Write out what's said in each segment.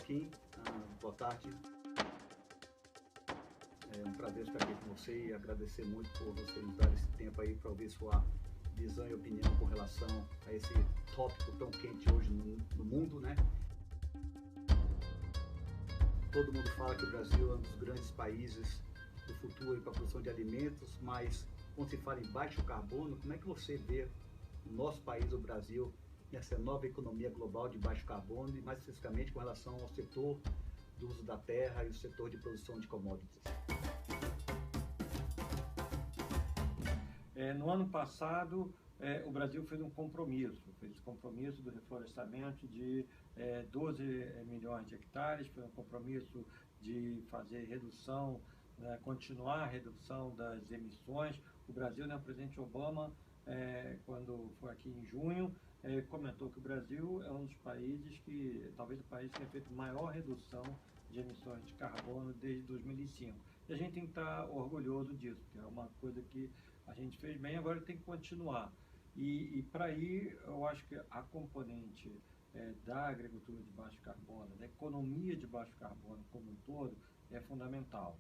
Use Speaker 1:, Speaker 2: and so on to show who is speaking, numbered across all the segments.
Speaker 1: Joaquim, boa tarde. É um prazer estar aqui com você e agradecer muito por você nos dar esse tempo aí para ouvir sua visão e opinião com relação a esse tópico tão quente hoje no mundo, né? Todo mundo fala que o Brasil é um dos grandes países do futuro para a produção de alimentos, mas quando se fala em baixo carbono, como é que você vê o nosso país, o Brasil, nessa nova economia global de baixo carbono e mais especificamente com relação ao setor do uso da terra e o setor de produção de commodities?
Speaker 2: No ano passado, o Brasil fez compromisso do reflorestamento de 12 milhões de hectares, foi um compromisso de fazer redução, continuar a redução das emissões. O Brasil, né, o presidente Obama, quando foi aqui em junho, comentou que o Brasil é um dos países que, talvez o país que tenha feito maior redução de emissões de carbono desde 2005. E a gente tem que estar orgulhoso disso, porque é uma coisa que a gente fez bem, agora tem que continuar. E para ir, eu acho que a componente da agricultura de baixo carbono, da economia de baixo carbono como um todo, é fundamental.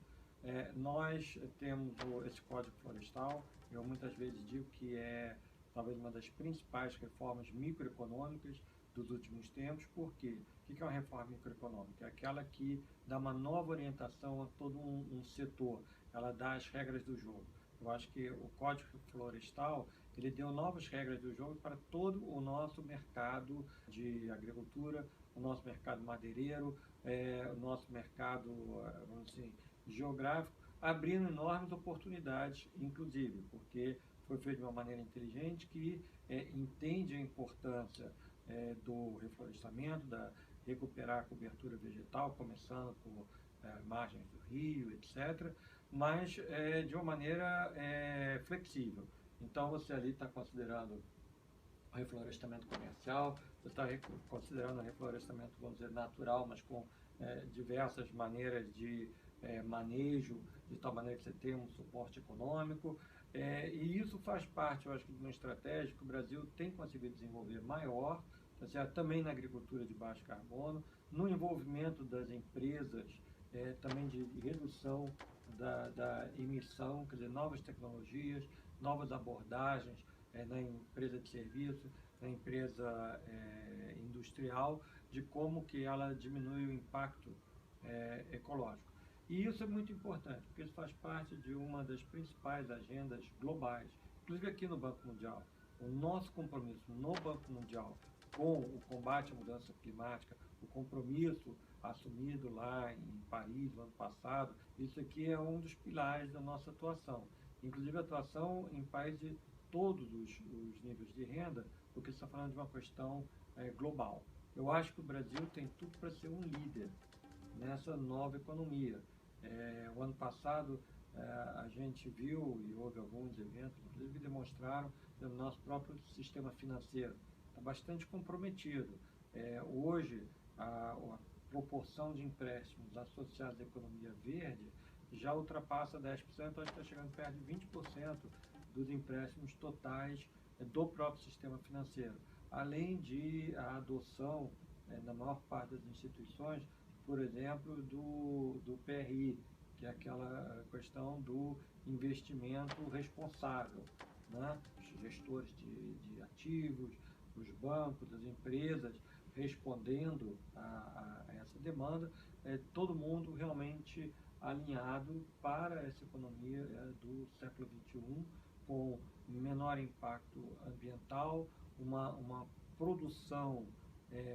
Speaker 2: Nós temos esse Código Florestal, eu muitas vezes digo que é talvez uma das principais reformas microeconômicas dos últimos tempos. Por quê? O que é uma reforma microeconômica? É aquela que dá uma nova orientação a todo um setor, ela dá as regras do jogo. Eu acho que o Código Florestal, ele deu novas regras do jogo para todo o nosso mercado de agricultura, o nosso mercado madeireiro, o nosso mercado, vamos dizer, geográfico, abrindo enormes oportunidades, inclusive, porque foi feito de uma maneira inteligente que entende a importância do reflorestamento, da recuperar a cobertura vegetal, começando por margens do rio, etc., mas de uma maneira flexível. Então você ali está considerando o reflorestamento comercial, você está considerando o reflorestamento, vamos dizer, natural, mas com diversas maneiras de manejo, de tal maneira que você tenha um suporte econômico, e isso faz parte, eu acho, de uma estratégia que o Brasil tem conseguido desenvolver maior, tá certo? Também na agricultura de baixo carbono, no envolvimento das empresas, também de redução da emissão, quer dizer, novas tecnologias, novas abordagens, na empresa de serviço, na empresa industrial, de como que ela diminui o impacto ecológico. E isso é muito importante, porque isso faz parte de uma das principais agendas globais, inclusive aqui no Banco Mundial. O nosso compromisso no Banco Mundial com o combate à mudança climática, o compromisso assumido lá em Paris no ano passado, isso aqui é um dos pilares da nossa atuação. Inclusive a atuação em países de todos os níveis de renda, porque você está falando de uma questão global. Eu acho que o Brasil tem tudo para ser um líder nessa nova economia. O ano passado a gente viu, e houve alguns eventos, inclusive, que demonstraram que o nosso próprio sistema financeiro está bastante comprometido. Hoje, a proporção de empréstimos associados à economia verde já ultrapassa 10%, acho que está chegando perto de 20% dos empréstimos totais do próprio sistema financeiro. Além de a adoção, na maior parte das instituições, por exemplo, do PRI, que é aquela questão do investimento responsável, né? Os gestores de ativos, os bancos, as empresas, respondendo a essa demanda, todo mundo realmente alinhado para essa economia do século XXI, com menor impacto ambiental, uma produção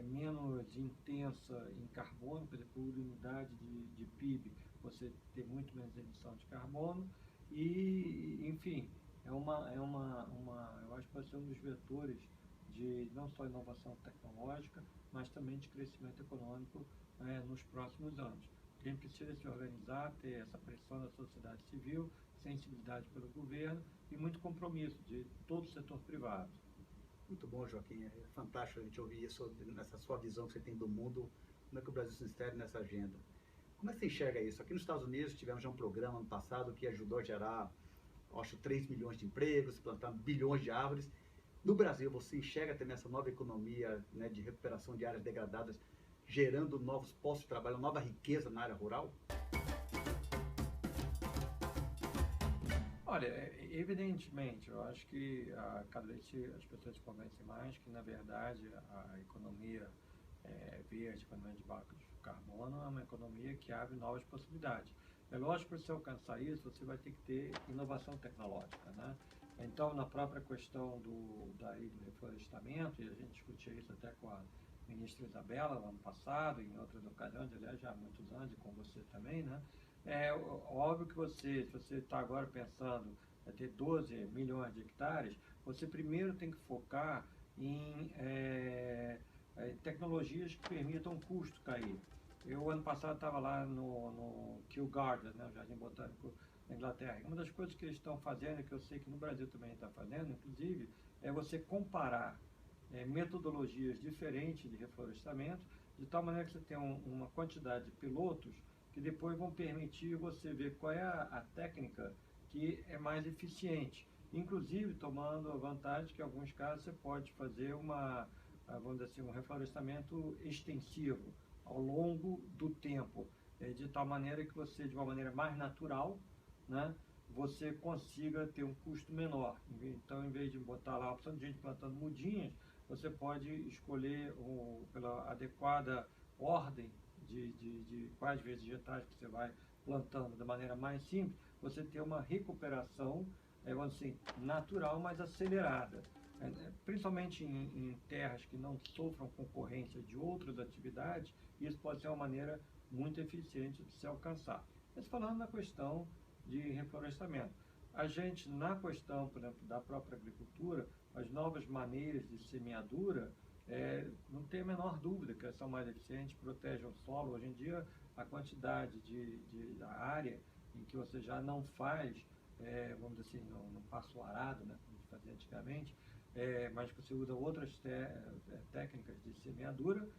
Speaker 2: menos intensa em carbono, por exemplo, por unidade de PIB, você ter muito menos emissão de carbono e, enfim, eu acho que vai ser um dos vetores de não só inovação tecnológica, mas também de crescimento econômico nos próximos anos. A gente precisa se organizar, ter essa pressão da sociedade civil, sensibilidade pelo governo e muito compromisso de todo o setor privado.
Speaker 1: Muito bom, Joaquim. É fantástico a gente ouvir isso, nessa sua visão que você tem do mundo, como é que o Brasil se insere nessa agenda. Como é que você enxerga isso? Aqui nos Estados Unidos tivemos já um programa no passado que ajudou a gerar, acho, 3 milhões de empregos, plantar bilhões de árvores. No Brasil, você enxerga também essa nova economia, né, de recuperação de áreas degradadas gerando novos postos de trabalho, nova riqueza na área rural?
Speaker 2: Olha, evidentemente, eu acho que cada vez as pessoas se convencem mais que, na verdade, a economia verde, a economia de baixo carbono, é uma economia que abre novas possibilidades. É lógico que para você alcançar isso, você vai ter que ter inovação tecnológica, né? Então, na própria questão do reflorestamento, e a gente discutia isso até com a ministra Isabela no ano passado, em outras ocasiões, aliás, já há muitos anos, e com você também, né? É óbvio que se você está agora pensando em ter 12 milhões de hectares, você primeiro tem que focar em tecnologias que permitam o custo cair. Eu, ano passado, estava lá no Kew Gardens, né, o Jardim Botânico da Inglaterra. Uma das coisas que eles estão fazendo, que eu sei que no Brasil também está fazendo, inclusive, é você comparar metodologias diferentes de reflorestamento, de tal maneira que você tem uma quantidade de pilotos que depois vão permitir você ver qual é a técnica que é mais eficiente. Inclusive, tomando a vantagem que, em alguns casos, você pode fazer vamos dizer assim, um reflorestamento extensivo ao longo do tempo, de tal maneira que você, de uma maneira mais natural, né, você consiga ter um custo menor. Então, em vez de botar lá a opção de gente plantando mudinhas, você pode escolher pela adequada ordem de quais vegetais que você vai plantando da maneira mais simples, você ter uma recuperação, vamos dizer assim, natural, mas acelerada. Principalmente em terras que não sofram concorrência de outras atividades, isso pode ser uma maneira muito eficiente de se alcançar. Mas falando na questão de reflorestamento, a gente, na questão, por exemplo, da própria agricultura, as novas maneiras de semeadura, não tem a menor dúvida que elas são mais eficientes, protegem o solo. Hoje em dia, a quantidade da área em que você já não faz, vamos dizer assim, no passo arado, né, como a gente fazia antigamente, mas que você usa outras técnicas de semeadura,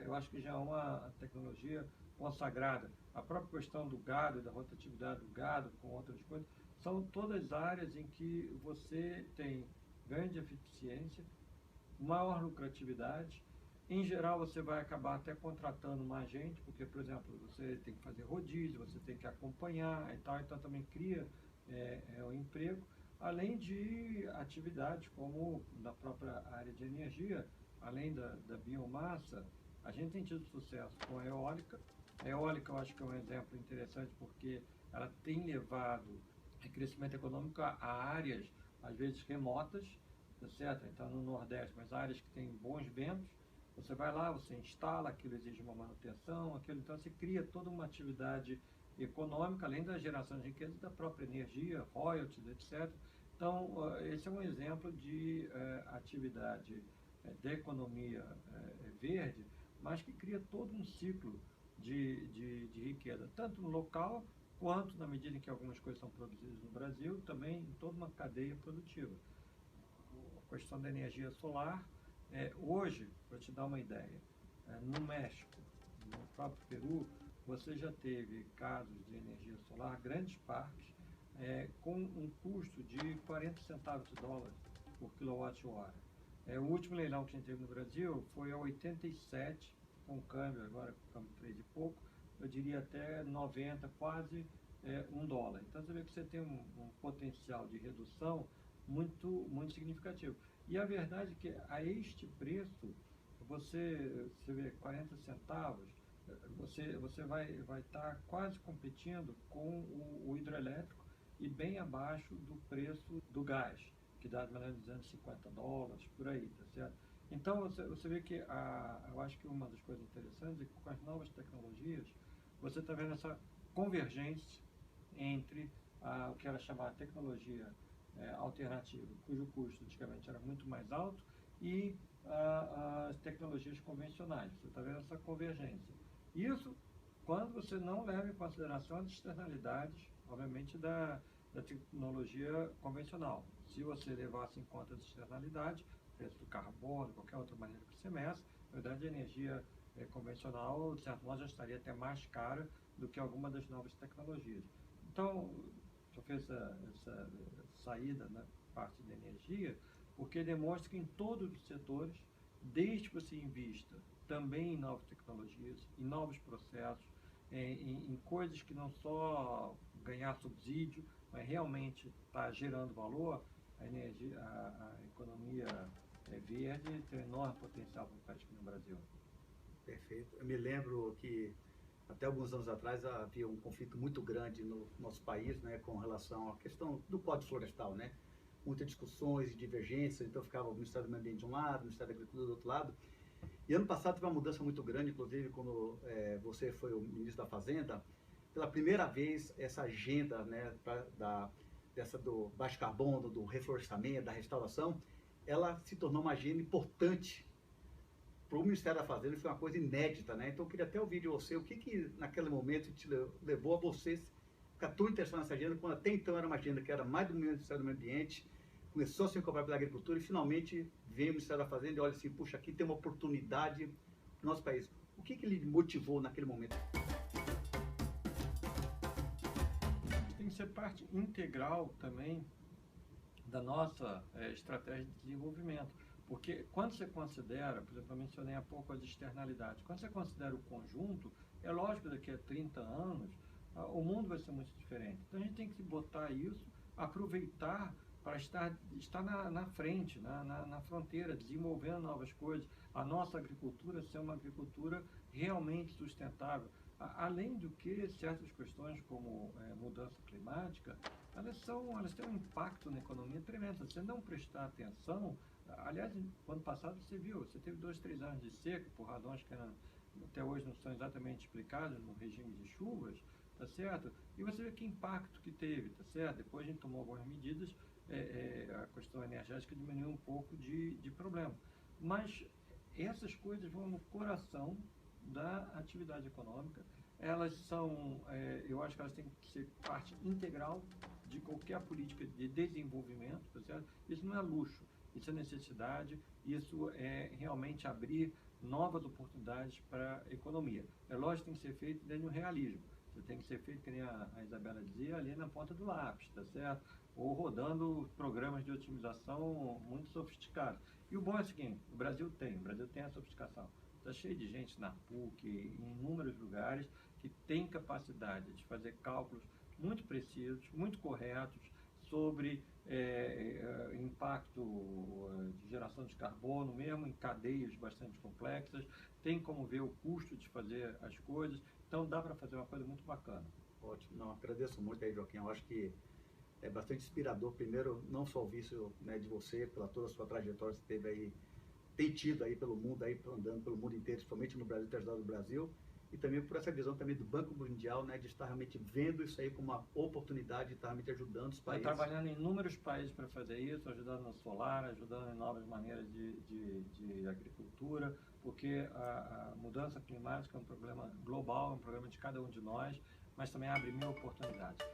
Speaker 2: eu acho que já é uma tecnologia consagrada. A própria questão do gado, da rotatividade do gado com outras coisas, são todas áreas em que você tem grande eficiência, maior lucratividade. Em geral, você vai acabar até contratando mais gente, porque, por exemplo, você tem que fazer rodízio, você tem que acompanhar e tal, então também cria o emprego, além de atividades como na própria área de energia, além da biomassa. A gente tem tido sucesso com a eólica. A eólica eu acho que é um exemplo interessante porque ela tem levado crescimento econômico a áreas, às vezes remotas, tá certo? Então, no Nordeste, mas áreas que têm bons ventos, você vai lá, você instala, aquilo exige uma manutenção, então você cria toda uma atividade econômica, além da geração de riqueza da própria energia, royalties, etc. Então, esse é um exemplo de atividade da economia verde, mas que cria todo um ciclo de riqueza, tanto no local, quanto, na medida em que algumas coisas são produzidas no Brasil, também em toda uma cadeia produtiva. A questão da energia solar, hoje, para te dar uma ideia, no México, no próprio Peru, você já teve casos de energia solar, grandes parques, com um custo de 40 centavos de dólar por quilowatt-hora. O último leilão que a gente teve no Brasil foi a 87, com câmbio agora, com câmbio 3 e pouco, eu diria até 90, quase $1. Então você vê que você tem um potencial de redução muito, muito significativo. E a verdade é que a este preço, você vê 40 centavos, você vai estar quase competindo com o hidrelétrico e bem abaixo do preço do gás, que dá mais ou menos $250, por aí, tá certo? Então, você vê que eu acho que uma das coisas interessantes é que com as novas tecnologias, você está vendo essa convergência entre o que era chamada tecnologia alternativa, cujo custo antigamente era muito mais alto, e as tecnologias convencionais. Você está vendo essa convergência. Isso quando você não leva em consideração as externalidades, obviamente, da tecnologia convencional. Se você levasse em conta as externalidades, preço do carbono, qualquer outra maneira que você meça, na verdade a energia convencional, de certo modo, já estaria até mais cara do que alguma das novas tecnologias. Então, eu fiz essa saída na parte da energia, porque demonstra que em todos os setores, desde que você invista também em novas tecnologias, em novos processos, em coisas que não só ganhar subsídio, mas realmente está gerando valor. A energia, a economia verde tem um enorme potencial para o país aqui no Brasil.
Speaker 1: Perfeito. Eu me lembro que até alguns anos atrás havia um conflito muito grande no nosso país, né, com relação à questão do Código Florestal, né? Muitas discussões e divergências, então ficava o Ministério do Meio Ambiente de um lado, o Ministério da Agricultura do outro lado. E ano passado teve uma mudança muito grande, inclusive quando você foi o ministro da Fazenda, pela primeira vez essa agenda, né, do baixo carbono, do reflorestamento, da restauração, ela se tornou uma agenda importante para o Ministério da Fazenda, foi uma coisa inédita, né? Então eu queria até ouvir de você o que naquele momento te levou a você ficar tão interessado nessa agenda, quando até então era uma agenda que era mais do Ministério do Meio Ambiente, começou a se incorporar pela agricultura e finalmente veio o Ministério da Fazenda e olha assim, puxa, aqui tem uma oportunidade no nosso país. O que lhe motivou naquele momento?
Speaker 2: Tem que ser parte integral também da nossa estratégia de desenvolvimento. Porque quando você considera, por exemplo, eu mencionei há pouco as externalidades, quando você considera o conjunto, é lógico que daqui a 30 anos o mundo vai ser muito diferente. Então a gente tem que botar isso, aproveitar para estar na frente, na fronteira, desenvolvendo novas coisas. A nossa agricultura ser uma agricultura realmente sustentável. Além do que, certas questões como mudança climática, elas têm um impacto na economia tremendo. Se você não prestar atenção, aliás, no ano passado você viu, você teve 2, 3 anos de seca, por razões que até hoje não são exatamente explicadas no regime de chuvas, tá certo? E você vê que impacto que teve, tá certo? Depois a gente tomou algumas medidas, a questão energética diminuiu um pouco de problema. Mas essas coisas vão no coração da atividade econômica. Elas são, eu acho que elas têm que ser parte integral de qualquer política de desenvolvimento, tá certo? Isso não é luxo, isso é necessidade, isso é realmente abrir novas oportunidades para a economia. É lógico que tem que ser feito dentro de um realismo. Você tem que ser feito, que nem a Isabela dizia, ali na ponta do lápis, tá certo? Ou rodando programas de otimização muito sofisticados. E o bom é o seguinte, o Brasil tem a sofisticação. Está cheio de gente na PUC, em inúmeros lugares, que tem capacidade de fazer cálculos muito precisos, muito corretos, sobre impacto de geração de carbono, mesmo em cadeias bastante complexas, tem como ver o custo de fazer as coisas, então dá para fazer uma coisa muito bacana.
Speaker 1: Ótimo, não, agradeço muito aí, Joaquim, eu acho que é bastante inspirador, primeiro, não só ouvir isso, né, de você, pela toda a sua trajetória que você teve aí, tem tido aí pelo mundo, aí, andando pelo mundo inteiro, principalmente no Brasil, ter ajudado o Brasil, e também por essa visão também do Banco Mundial, né, de estar realmente vendo isso aí como uma oportunidade de estar realmente ajudando os países.
Speaker 2: Trabalhando em inúmeros países para fazer isso, ajudando no solar, ajudando em novas maneiras de agricultura, porque a mudança climática é um problema global, é um problema de cada um de nós, mas também abre mil oportunidades.